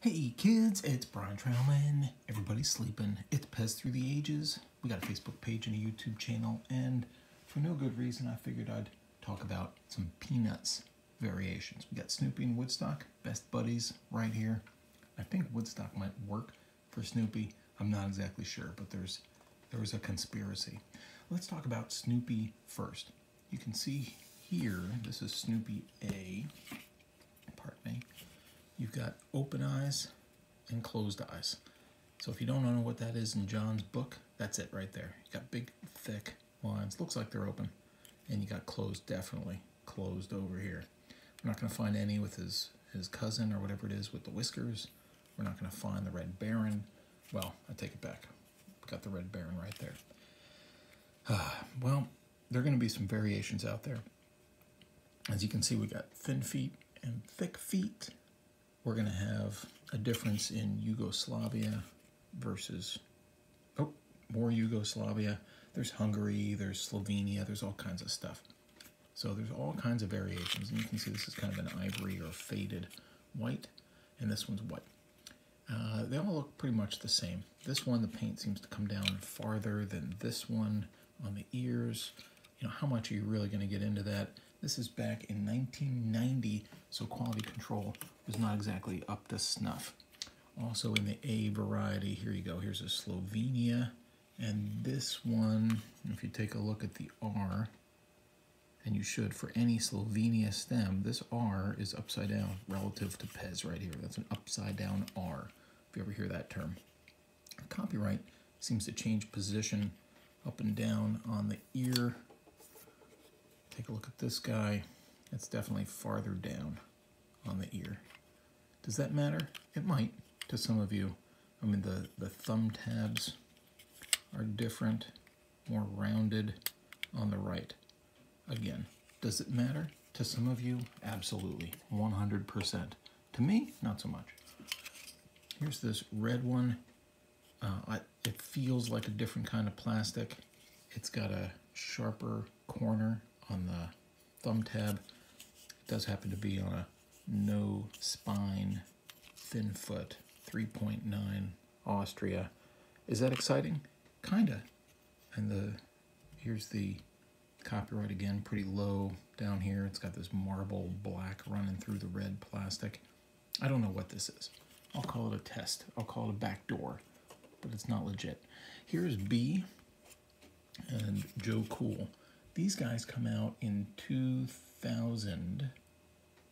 Hey kids, it's Brian Trowman. Everybody's sleeping. It's Pez Through the Ages. We got a Facebook page and a YouTube channel, and for no good reason, I figured I'd talk about some Peanuts variations. We got Snoopy and Woodstock, best buddies right here. I think Woodstock might work for Snoopy. I'm not exactly sure, but there's a conspiracy. Let's talk about Snoopy first. You can see here, this is Snoopy A. Pardon me. You've got open eyes and closed eyes. So if you don't know what that is in John's book, that's it right there. You got big, thick lines. Looks like they're open. And you got closed, definitely closed over here. We're not going to find any with his cousin or whatever it is with the whiskers. We're not going to find the Red Baron. Well, I take it back. We got the Red Baron right there. Well, there are going to be some variations out there. As you can see, we got thin feet and thick feet. We're going to have a difference in Yugoslavia versus, more Yugoslavia. There's Hungary, there's Slovenia, there's all kinds of stuff. So there's all kinds of variations. And you can see this is kind of an ivory or faded white, and this one's white. They all look pretty much the same. This one, the paint seems to come down farther than this one on the ears. You know, how much are you really going to get into that? This is back in 1990, so quality control was not exactly up to snuff. Also in the A variety, here you go, here's a Slovenia, and this one, if you take a look at the R, and you should for any Slovenia stem, this R is upside down relative to Pez right here. That's an upside down R, if you ever hear that term. Copyright seems to change position up and down on the ear. Take a look at this guy. It's definitely farther down on the ear. Does that matter? It might to some of you. I mean, the thumb tabs are different, more rounded on the right. Again, does it matter to some of you? Absolutely, 100%. To me, not so much. Here's this red one. It feels like a different kind of plastic. It's got a sharper corner on the thumb tab. It does happen to be on a no spine, thin foot, 3.9 Austria. Is that exciting? Kinda. And here's the copyright again, pretty low down here. It's got this marble black running through the red plastic. I don't know what this is. I'll call it a test. I'll call it a backdoor, but it's not legit. Here's B and Joe Cool. These guys come out in 2000.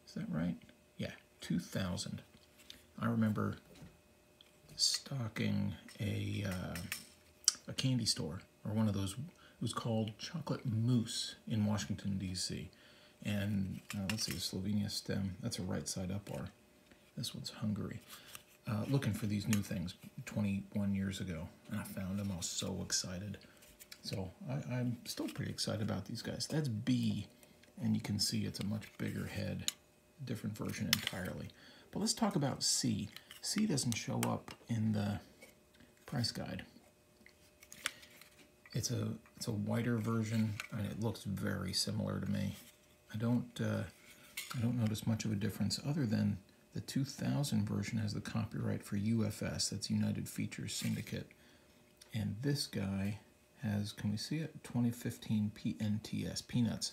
Is that right? Yeah, 2000. I remember stocking a candy store, or one of those. It was called Chocolate Mousse in Washington, D.C. And let's see, Slovenia stem. That's a right side up R. This one's Hungary. Looking for these new things 21 years ago, and I found them. I was so excited. So I'm still pretty excited about these guys. That's B, and you can see it's a much bigger head, different version entirely. But let's talk about C. C doesn't show up in the price guide. It's a whiter version, and it looks very similar to me. I don't notice much of a difference other than the 2000 version has the copyright for UFS. That's United Features Syndicate, and this guy has, can we see it? 2015 PNTS, Peanuts.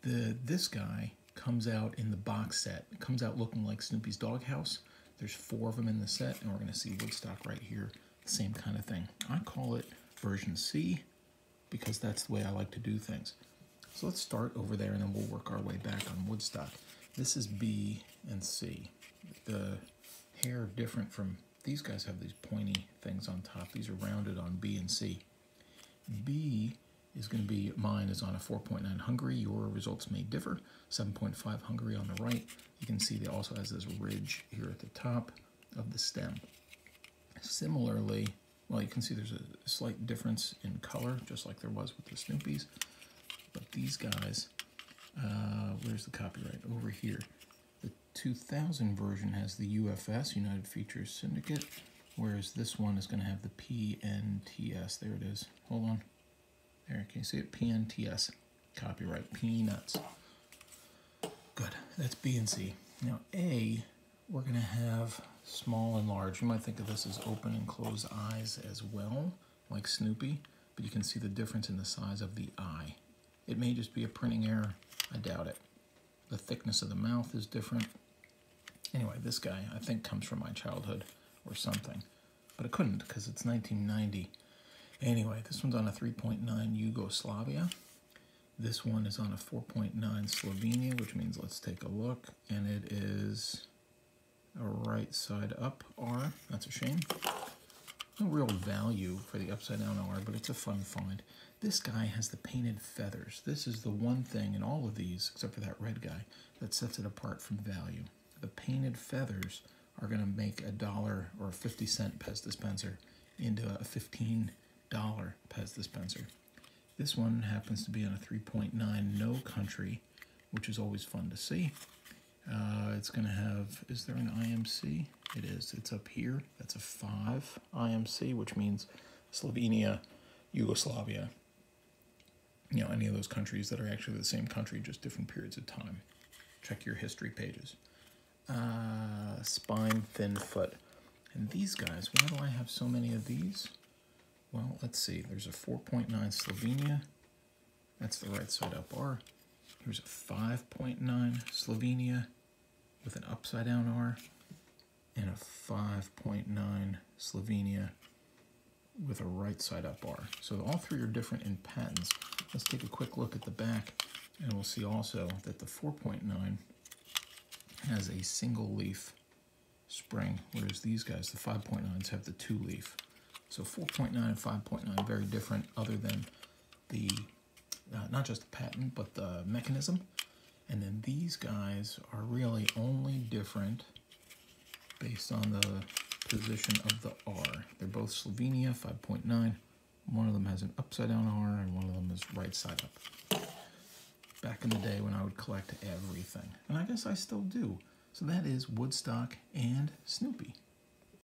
This guy comes out in the box set. It comes out looking like Snoopy's Doghouse. There's 4 of them in the set, and we're going to see Woodstock right here. Same kind of thing. I call it version C because that's the way I like to do things. So let's start over there, and then we'll work our way back on Woodstock. This is B and C. The hair different from, these guys have these pointy things on top. These are rounded on B and C. B is going to be, mine is on a 4.9 Hungary. Your results may differ. 7.5 Hungary on the right. You can see it also has this ridge here at the top of the stem. Similarly, well, you can see there's a slight difference in color, just like there was with the Snoopies. But these guys, where's the copyright? Over here. The 2000 version has the UFS, United Features Syndicate, whereas this one is going to have the PNTS. There it is. Hold on. There, can you see it? PNTS. Copyright. Peanuts. Good. That's B and C. Now A, we're we're going to have small and large. You might think of this as open and closed eyes as well, like Snoopy, but you can see the difference in the size of the eye. It may just be a printing error. I doubt it. The thickness of the mouth is different. Anyway, this guy, I think, comes from my childhood or something, but it couldn't because it's 1990. Anyway, this one's on a 3.9 Yugoslavia. This one is on a 4.9 Slovenia, which means let's take a look, and it is a right side up R. That's a shame. No real value for the upside down R, but it's a fun find. This guy has the painted feathers. This is the one thing in all of these, except for that red guy, that sets it apart from value. The painted feathers are going to make $1 or a 50-cent Pez dispenser into a $15 Pez dispenser. This one happens to be on a 3.9 No Country, which is always fun to see. It's going to have, is there an IMC? It is. It's up here. That's a 5 IMC, which means Slovenia, Yugoslavia. You know, any of those countries that are actually the same country, just different periods of time. Check your history pages. Spine, thin foot. And these guys, why do I have so many of these? Well, let's see. There's a 4.9 Slovenia. That's the right side up R. Here's a 5.9 Slovenia with an upside down R, and a 5.9 Slovenia with a right side up R. So all three are different in patents. Let's take a quick look at the back, and we'll see also that the 4.9 has a single leaf spring, whereas these guys, the 5.9s, have the 2-leaf. So 4.9 and 5.9, very different, other than the, not just the patent, but the mechanism. And then these guys are really only different based on the position of the R. They're both Slovenia, 5.9. One of them has an upside down R, and one of them is right side up. Back in the day when I would collect everything. And I guess I still do. So that is Woodstock and Snoopy.